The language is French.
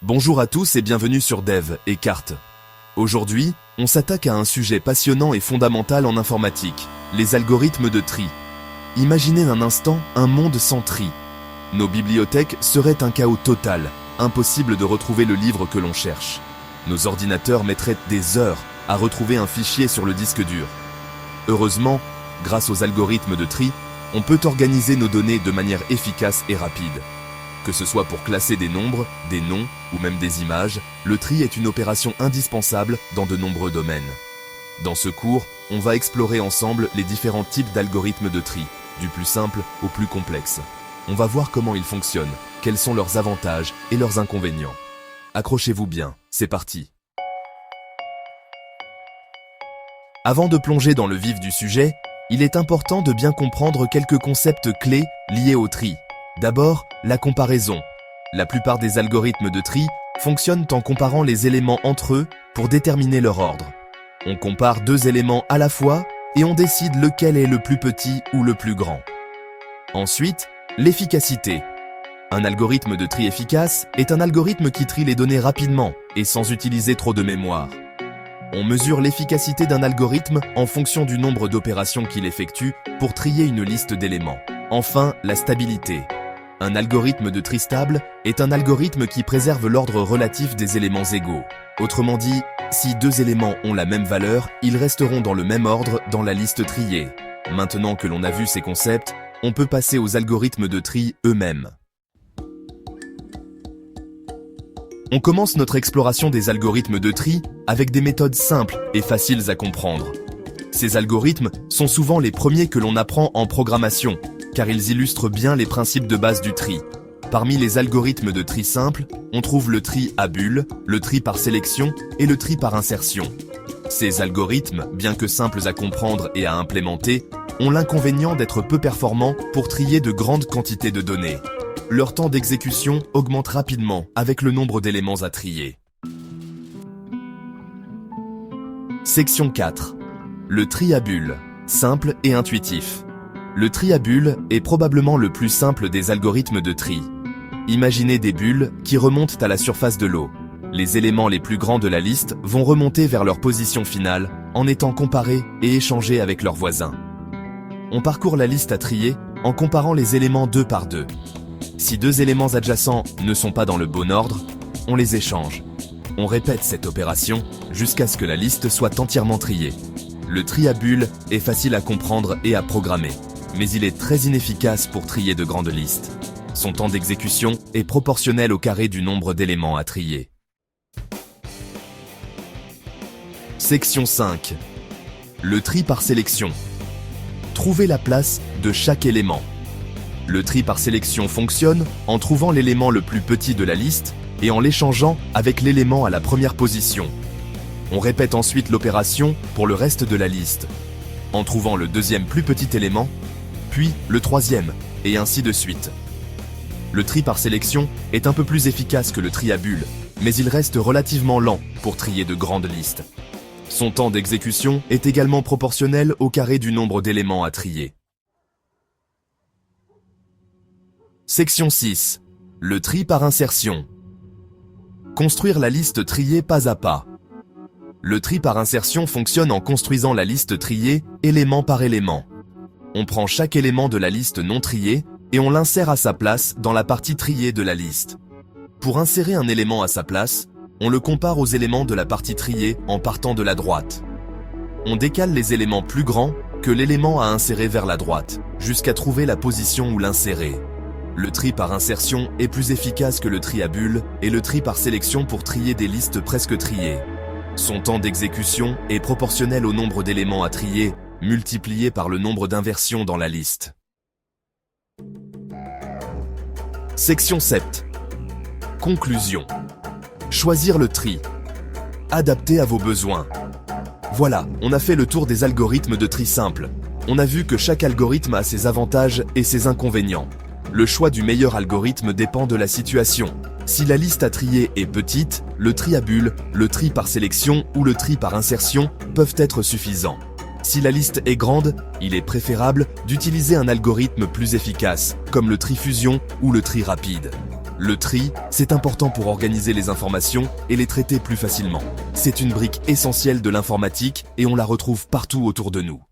Bonjour à tous et bienvenue sur Dev et Cartes. Aujourd'hui, on s'attaque à un sujet passionnant et fondamental en informatique, les algorithmes de tri. Imaginez un instant un monde sans tri. Nos bibliothèques seraient un chaos total, impossible de retrouver le livre que l'on cherche. Nos ordinateurs mettraient des heures à retrouver un fichier sur le disque dur. Heureusement, grâce aux algorithmes de tri, on peut organiser nos données de manière efficace et rapide. Que ce soit pour classer des nombres, des noms ou même des images, le tri est une opération indispensable dans de nombreux domaines. Dans ce cours, on va explorer ensemble les différents types d'algorithmes de tri, du plus simple au plus complexe. On va voir comment ils fonctionnent, quels sont leurs avantages et leurs inconvénients. Accrochez-vous bien, c'est parti. Avant de plonger dans le vif du sujet, il est important de bien comprendre quelques concepts clés liés au tri. D'abord, la comparaison. La plupart des algorithmes de tri fonctionnent en comparant les éléments entre eux pour déterminer leur ordre. On compare deux éléments à la fois et on décide lequel est le plus petit ou le plus grand. Ensuite, l'efficacité. Un algorithme de tri efficace est un algorithme qui trie les données rapidement et sans utiliser trop de mémoire. On mesure l'efficacité d'un algorithme en fonction du nombre d'opérations qu'il effectue pour trier une liste d'éléments. Enfin, la stabilité. Un algorithme de tri stable est un algorithme qui préserve l'ordre relatif des éléments égaux. Autrement dit, si deux éléments ont la même valeur, ils resteront dans le même ordre dans la liste triée. Maintenant que l'on a vu ces concepts, on peut passer aux algorithmes de tri eux-mêmes. On commence notre exploration des algorithmes de tri avec des méthodes simples et faciles à comprendre. Ces algorithmes sont souvent les premiers que l'on apprend en programmation, car ils illustrent bien les principes de base du tri. Parmi les algorithmes de tri simples, on trouve le tri à bulles, le tri par sélection et le tri par insertion. Ces algorithmes, bien que simples à comprendre et à implémenter, ont l'inconvénient d'être peu performants pour trier de grandes quantités de données. Leur temps d'exécution augmente rapidement avec le nombre d'éléments à trier. Section 4. Le tri à bulles, simple et intuitif. Le tri à bulles est probablement le plus simple des algorithmes de tri. Imaginez des bulles qui remontent à la surface de l'eau. Les éléments les plus grands de la liste vont remonter vers leur position finale en étant comparés et échangés avec leurs voisins. On parcourt la liste à trier en comparant les éléments deux par deux. Si deux éléments adjacents ne sont pas dans le bon ordre, on les échange. On répète cette opération jusqu'à ce que la liste soit entièrement triée. Le tri à bulles est facile à comprendre et à programmer, mais il est très inefficace pour trier de grandes listes. Son temps d'exécution est proportionnel au carré du nombre d'éléments à trier. Section 5. Le tri par sélection. Trouvez la place de chaque élément. Le tri par sélection fonctionne en trouvant l'élément le plus petit de la liste et en l'échangeant avec l'élément à la première position. On répète ensuite l'opération pour le reste de la liste, en trouvant le deuxième plus petit élément, puis le troisième, et ainsi de suite. Le tri par sélection est un peu plus efficace que le tri à bulles, mais il reste relativement lent pour trier de grandes listes. Son temps d'exécution est également proportionnel au carré du nombre d'éléments à trier. Section 6. Le tri par insertion. Construire la liste triée pas à pas. Le tri par insertion fonctionne en construisant la liste triée élément par élément. On prend chaque élément de la liste non triée et on l'insère à sa place dans la partie triée de la liste. Pour insérer un élément à sa place, on le compare aux éléments de la partie triée en partant de la droite. On décale les éléments plus grands que l'élément à insérer vers la droite, jusqu'à trouver la position où l'insérer. Le tri par insertion est plus efficace que le tri à bulles et le tri par sélection pour trier des listes presque triées. Son temps d'exécution est proportionnel au nombre d'éléments à trier, multiplié par le nombre d'inversions dans la liste. Section 7. Conclusion. Choisir le tri. Adapté à vos besoins. Voilà, on a fait le tour des algorithmes de tri simples. On a vu que chaque algorithme a ses avantages et ses inconvénients. Le choix du meilleur algorithme dépend de la situation. Si la liste à trier est petite, le tri à bulles, le tri par sélection ou le tri par insertion peuvent être suffisants. Si la liste est grande, il est préférable d'utiliser un algorithme plus efficace, comme le tri fusion ou le tri rapide. Le tri, c'est important pour organiser les informations et les traiter plus facilement. C'est une brique essentielle de l'informatique et on la retrouve partout autour de nous.